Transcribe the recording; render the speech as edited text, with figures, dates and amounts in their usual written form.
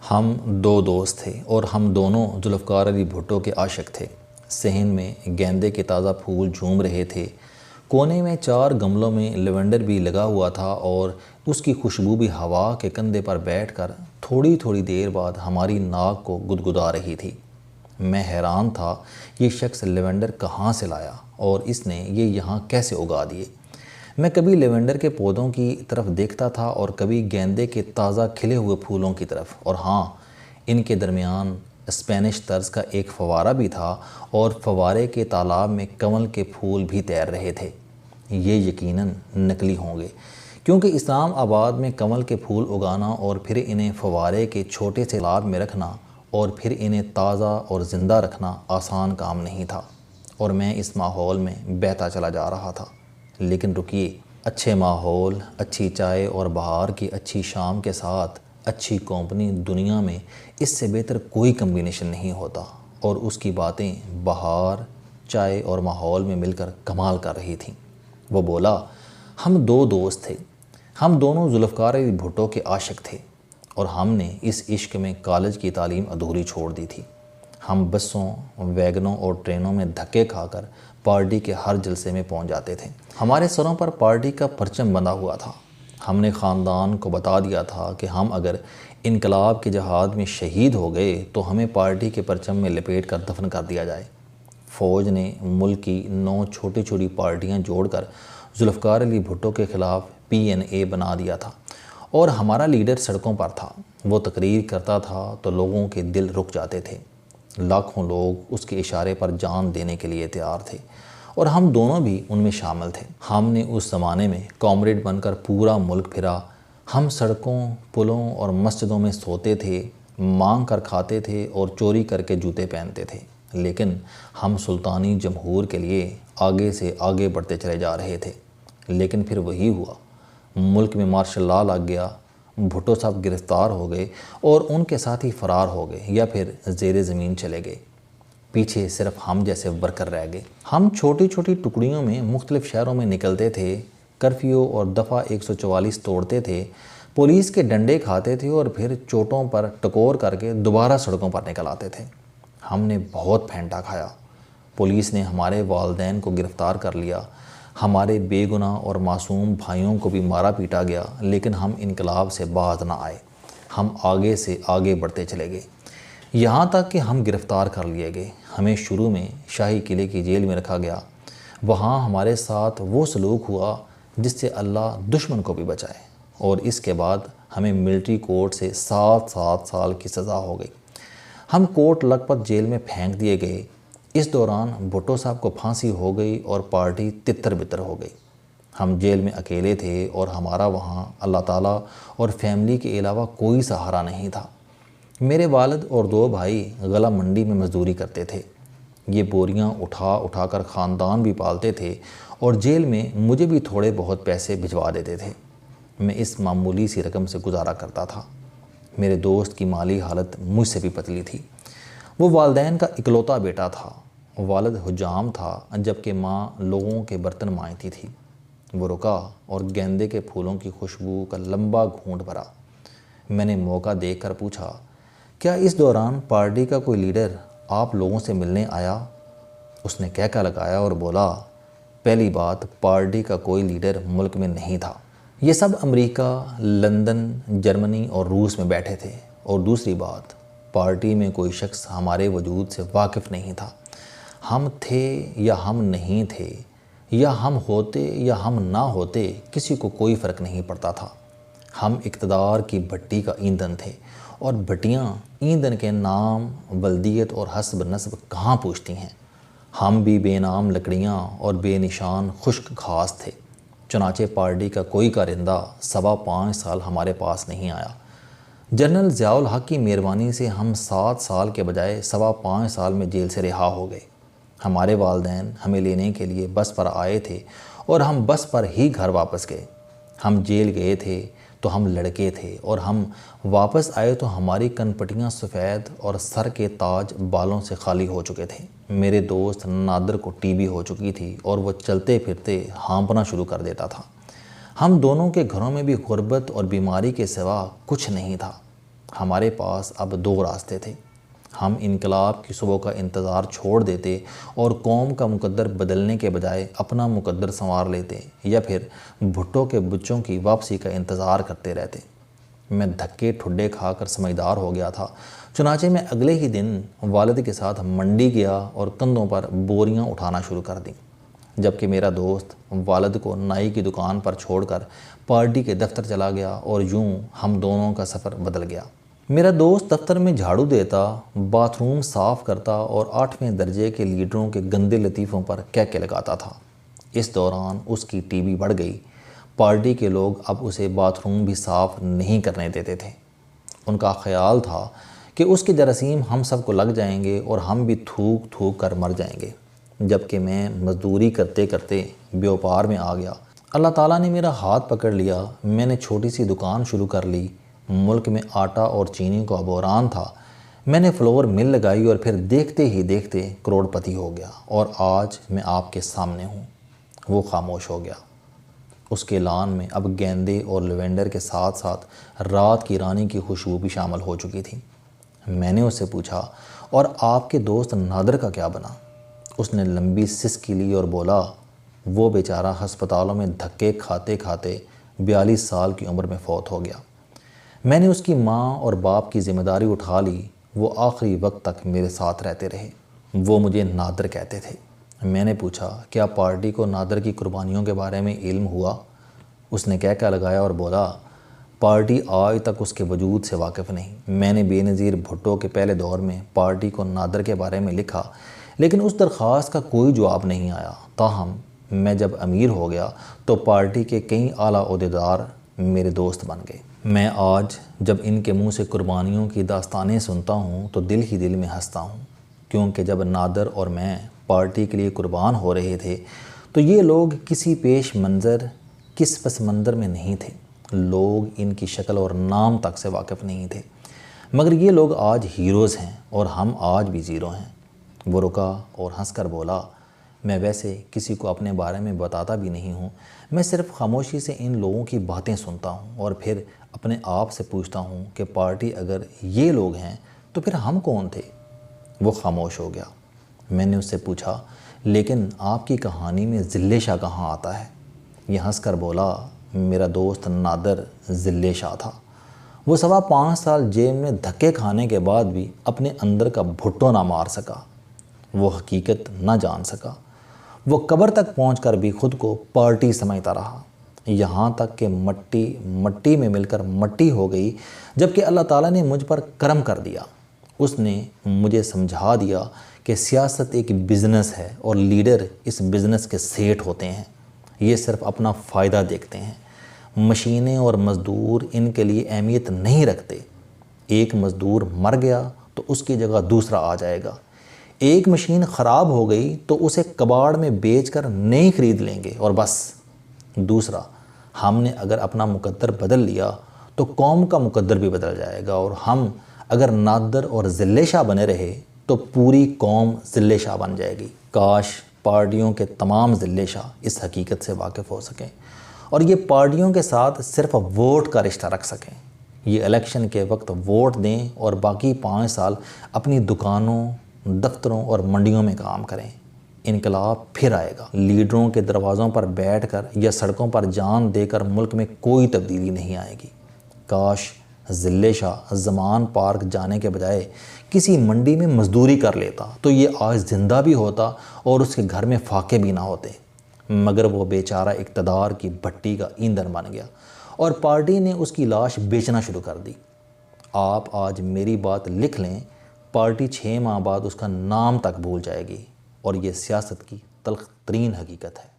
ہم دو دوست تھے اور ہم دونوں ذوالفقار علی بھٹو کے عاشق تھے۔ صحن میں گیندے کے تازہ پھول جھوم رہے تھے۔ کونے میں 4 گملوں میں لیونڈر بھی لگا ہوا تھا اور اس کی خوشبو بھی ہوا کے کندھے پر بیٹھ کر تھوڑی تھوڑی دیر بعد ہماری ناک کو گدگدا رہی تھی۔ میں حیران تھا یہ شخص لیونڈر کہاں سے لایا اور اس نے یہ یہاں کیسے اگا دیے۔ میں کبھی لیونڈر کے پودوں کی طرف دیکھتا تھا اور کبھی گیندے کے تازہ کھلے ہوئے پھولوں کی طرف، اور ہاں، ان کے درمیان اسپینش طرز کا ایک فوارہ بھی تھا اور فوارے کے تالاب میں کنول کے پھول بھی تیر رہے تھے۔ یہ یقیناً نکلی ہوں گے، کیونکہ اسلام آباد میں کنول کے پھول اگانا اور پھر انہیں فوارے کے چھوٹے سے تالاب میں رکھنا اور پھر انہیں تازہ اور زندہ رکھنا آسان کام نہیں تھا، اور میں اس ماحول میں بہتا چلا جا رہا تھا۔ لیکن رکیے، اچھے ماحول، اچھی چائے اور بہار کی اچھی شام کے ساتھ اچھی کمپنی، دنیا میں اس سے بہتر کوئی کمبینیشن نہیں ہوتا، اور اس کی باتیں بہار، چائے اور ماحول میں مل کر کمال کر رہی تھیں۔ وہ بولا، ہم دو دوست تھے، ہم دونوں ذوالفقار علی بھٹو کے عاشق تھے، اور ہم نے اس عشق میں کالج کی تعلیم ادھوری چھوڑ دی تھی۔ ہم بسوں، ویگنوں اور ٹرینوں میں دھکے کھا کر پارٹی کے ہر جلسے میں پہنچ جاتے تھے۔ ہمارے سروں پر پارٹی کا پرچم بندھا ہوا تھا۔ ہم نے خاندان کو بتا دیا تھا کہ ہم اگر انقلاب کے جہاد میں شہید ہو گئے تو ہمیں پارٹی کے پرچم میں لپیٹ کر دفن کر دیا جائے۔ فوج نے ملک کی 9 چھوٹی چھوٹی پارٹیاں جوڑ کر ذوالفقار علی بھٹو کے خلاف PNA بنا دیا تھا، اور ہمارا لیڈر سڑکوں پر تھا۔ وہ تقریر کرتا تھا تو لوگوں کے دل رک جاتے تھے۔ لاکھوں لوگ اس کے اشارے پر جان دینے کے لیے تیار تھے، اور ہم دونوں بھی ان میں شامل تھے۔ ہم نے اس زمانے میں کامریڈ بن کر پورا ملک پھرا۔ ہم سڑکوں، پلوں اور مسجدوں میں سوتے تھے، مانگ کر کھاتے تھے اور چوری کر کے جوتے پہنتے تھے، لیکن ہم سلطانی جمہور کے لیے آگے سے آگے بڑھتے چلے جا رہے تھے۔ لیکن پھر وہی ہوا، ملک میں مارشل لا لگ گیا، بھٹو صاحب گرفتار ہو گئے اور ان کے ساتھی فرار ہو گئے یا پھر زیر زمین چلے گئے۔ پیچھے صرف ہم جیسے ورکر رہ گئے۔ ہم چھوٹی چھوٹی ٹکڑیوں میں مختلف شہروں میں نکلتے تھے، کرفیو اور دفعہ 144 توڑتے تھے، پولیس کے ڈنڈے کھاتے تھے اور پھر چوٹوں پر ٹکور کر کے دوبارہ سڑکوں پر نکل آتے تھے۔ ہم نے بہت پھینٹا کھایا۔ پولیس نے ہمارے والدین کو گرفتار کر لیا، ہمارے بے گناہ اور معصوم بھائیوں کو بھی مارا پیٹا گیا، لیکن ہم انقلاب سے باز نہ آئے۔ ہم آگے سے آگے بڑھتے چلے گئے، یہاں تک کہ ہم گرفتار کر لیے گئے۔ ہمیں شروع میں شاہی قلعے کی جیل میں رکھا گیا۔ وہاں ہمارے ساتھ وہ سلوک ہوا جس سے اللہ دشمن کو بھی بچائے، اور اس کے بعد ہمیں ملٹری کورٹ سے 7 سال کی سزا ہو گئی۔ ہم کوٹ لکھپت جیل میں پھینک دیے گئے۔ اس دوران بھٹو صاحب کو پھانسی ہو گئی اور پارٹی تتر بتر ہو گئی۔ ہم جیل میں اکیلے تھے اور ہمارا وہاں اللہ تعالیٰ اور فیملی کے علاوہ کوئی سہارا نہیں تھا۔ میرے والد اور 2 بھائی غلہ منڈی میں مزدوری کرتے تھے۔ یہ بوریاں اٹھا اٹھا کر خاندان بھی پالتے تھے، اور جیل میں مجھے بھی تھوڑے بہت پیسے بھجوا دیتے تھے۔ میں اس معمولی سی رقم سے گزارا کرتا تھا۔ میرے دوست کی مالی حالت مجھ سے بھی پتلی تھی۔ وہ والدین کا اکلوتا بیٹا تھا۔ والد حجام تھا جبکہ ماں لوگوں کے برتن مانجتی تھی۔ وہ رکا اور گیندے کے پھولوں کی خوشبو کا لمبا گھونٹ بھرا۔ میں نے موقع دیکھ کر پوچھا، کیا اس دوران پارٹی کا کوئی لیڈر آپ لوگوں سے ملنے آیا؟ اس نے کہکا لگایا اور بولا، پہلی بات، پارٹی کا کوئی لیڈر ملک میں نہیں تھا۔ یہ سب امریکہ، لندن، جرمنی اور روس میں بیٹھے تھے، اور دوسری بات، پارٹی میں کوئی شخص ہمارے وجود سے واقف نہیں تھا۔ ہم تھے یا ہم نہیں تھے، یا ہم ہوتے یا ہم نہ ہوتے، کسی کو کوئی فرق نہیں پڑتا تھا۔ ہم اقتدار کی بھٹی کا ایندھن تھے، اور بھٹیاں ایندھن کے نام، بلدیت اور حسب نسب کہاں پوچھتی ہیں۔ ہم بھی بے نام لکڑیاں اور بے نشان خشک گھاس تھے۔ چنانچہ پارٹی کا کوئی کارندہ 5.25 سال ہمارے پاس نہیں آیا۔ جنرل ضیاء الحق کی مہربانی سے ہم 7 سال کے بجائے 5.25 سال میں جیل سے رہا ہو گئے۔ ہمارے والدین ہمیں لینے کے لیے بس پر آئے تھے، اور ہم بس پر ہی گھر واپس گئے۔ ہم جیل گئے تھے تو ہم لڑکے تھے، اور ہم واپس آئے تو ہماری کنپٹیاں سفید اور سر کے تاج بالوں سے خالی ہو چکے تھے۔ میرے دوست نادر کو TB ہو چکی تھی اور وہ چلتے پھرتے ہانپنا شروع کر دیتا تھا۔ ہم دونوں کے گھروں میں بھی غربت اور بیماری کے سوا کچھ نہیں تھا۔ ہمارے پاس اب دو راستے تھے۔ ہم انقلاب کی صبح کا انتظار چھوڑ دیتے اور قوم کا مقدر بدلنے کے بجائے اپنا مقدر سنوار لیتے، یا پھر بھٹو کے بچوں کی واپسی کا انتظار کرتے رہتے۔ میں دھکے ٹھڈے کھا کر سمجھدار ہو گیا تھا، چنانچہ میں اگلے ہی دن والد کے ساتھ منڈی گیا اور کندھوں پر بوریاں اٹھانا شروع کر دیں، جبکہ میرا دوست والد کو نائی کی دکان پر چھوڑ کر پارٹی کے دفتر چلا گیا، اور یوں ہم دونوں کا سفر بدل گیا۔ میرا دوست دفتر میں جھاڑو دیتا، باتھ روم صاف کرتا اور 8ویں درجے کے لیڈروں کے گندے لطیفوں پر کہکے لگاتا تھا۔ اس دوران اس کی ٹی وی بڑھ گئی۔ پارٹی کے لوگ اب اسے باتھ روم بھی صاف نہیں کرنے دیتے تھے۔ ان کا خیال تھا کہ اس کے جراثیم ہم سب کو لگ جائیں گے اور ہم بھی تھوک تھوک کر مر جائیں گے، جبکہ میں مزدوری کرتے کرتے بیوپار میں آ گیا۔ اللہ تعالیٰ نے میرا ہاتھ پکڑ لیا، میں نے چھوٹی سی دکان شروع کر لی۔ ملک میں آٹا اور چینی کا بحران تھا، میں نے فلور مل لگائی اور پھر دیکھتے ہی دیکھتے کروڑ پتی ہو گیا، اور آج میں آپ کے سامنے ہوں۔ وہ خاموش ہو گیا۔ اس کے لان میں اب گیندے اور لیوینڈر کے ساتھ ساتھ رات کی رانی کی خوشبو بھی شامل ہو چکی تھی۔ میں نے اس سے پوچھا، اور آپ کے دوست نادر کا کیا بنا؟ اس نے لمبی سسکی لی اور بولا، وہ بیچارہ ہسپتالوں میں دھکے کھاتے کھاتے 42 سال کی عمر میں فوت ہو گیا۔ میں نے اس کی ماں اور باپ کی ذمہ داری اٹھا لی، وہ آخری وقت تک میرے ساتھ رہتے رہے۔ وہ مجھے نادر کہتے تھے۔ میں نے پوچھا، کیا پارٹی کو نادر کی قربانیوں کے بارے میں علم ہوا؟ اس نے کہہ لگایا اور بولا، پارٹی آج تک اس کے وجود سے واقف نہیں۔ میں نے بے نظیر بھٹو کے پہلے دور میں پارٹی کو نادر کے بارے میں لکھا، لیکن اس درخواست کا کوئی جواب نہیں آیا۔ تاہم میں جب امیر ہو گیا تو پارٹی کے کئی اعلیٰ عہدیدار میرے دوست بن گئے۔ میں آج جب ان کے منہ سے قربانیوں کی داستانیں سنتا ہوں تو دل ہی دل میں ہنستا ہوں، کیونکہ جب نادر اور میں پارٹی کے لیے قربان ہو رہے تھے تو یہ لوگ کسی پیش منظر، کس پس منظر میں نہیں تھے۔ لوگ ان کی شکل اور نام تک سے واقف نہیں تھے، مگر یہ لوگ آج ہیروز ہیں اور ہم آج بھی زیرو ہیں۔ وہ رکا اور ہنس کر بولا، میں ویسے کسی کو اپنے بارے میں بتاتا بھی نہیں ہوں، میں صرف خاموشی سے ان لوگوں کی باتیں سنتا ہوں اور پھر اپنے آپ سے پوچھتا ہوں کہ پارٹی اگر یہ لوگ ہیں تو پھر ہم کون تھے؟ وہ خاموش ہو گیا۔ میں نے اس سے پوچھا، لیکن آپ کی کہانی میں ذلِ شاہ کہاں آتا ہے؟ یہ ہنس کر بولا، میرا دوست نادر ذلِ شاہ تھا۔ وہ 5.25 سال جیل میں دھکے کھانے کے بعد بھی اپنے اندر کا بھٹو نہ مار سکا، وہ حقیقت نہ جان سکا۔ وہ قبر تک پہنچ کر بھی خود کو پارٹی سمجھتا رہا، یہاں تک کہ مٹی مٹی میں مل کر مٹی ہو گئی، جبکہ اللہ تعالیٰ نے مجھ پر کرم کر دیا۔ اس نے مجھے سمجھا دیا کہ سیاست ایک بزنس ہے اور لیڈر اس بزنس کے سیٹھ ہوتے ہیں۔ یہ صرف اپنا فائدہ دیکھتے ہیں۔ مشینیں اور مزدور ان کے لیے اہمیت نہیں رکھتے۔ ایک مزدور مر گیا تو اس کی جگہ دوسرا آ جائے گا۔ ایک مشین خراب ہو گئی تو اسے کباڑ میں بیچ کر نئی خرید لیں گے اور بس۔ دوسرا، ہم نے اگر اپنا مقدر بدل لیا تو قوم کا مقدر بھی بدل جائے گا، اور ہم اگر نادر اور ذلِ شاہ بنے رہے تو پوری قوم ذلِ شاہ بن جائے گی۔ کاش پارٹیوں کے تمام ذلِ شاہ اس حقیقت سے واقف ہو سکیں اور یہ پارٹیوں کے ساتھ صرف ووٹ کا رشتہ رکھ سکیں۔ یہ الیکشن کے وقت ووٹ دیں اور باقی 5 سال اپنی دکانوں، دفتروں اور منڈیوں میں کام کریں۔ انقلاب پھر آئے گا۔ لیڈروں کے دروازوں پر بیٹھ کر یا سڑکوں پر جان دے کر ملک میں کوئی تبدیلی نہیں آئے گی۔ کاش ذلِ شاہ زمان پارک جانے کے بجائے کسی منڈی میں مزدوری کر لیتا تو یہ آج زندہ بھی ہوتا اور اس کے گھر میں فاقے بھی نہ ہوتے، مگر وہ بیچارہ اقتدار کی بھٹی کا ایندھن بن گیا اور پارٹی نے اس کی لاش بیچنا شروع کر دی۔ آپ آج میری بات لکھ لیں، پارٹی 6 ماہ بعد اس کا نام تک بھول جائے گی، اور یہ سیاست کی تلخ ترین حقیقت ہے۔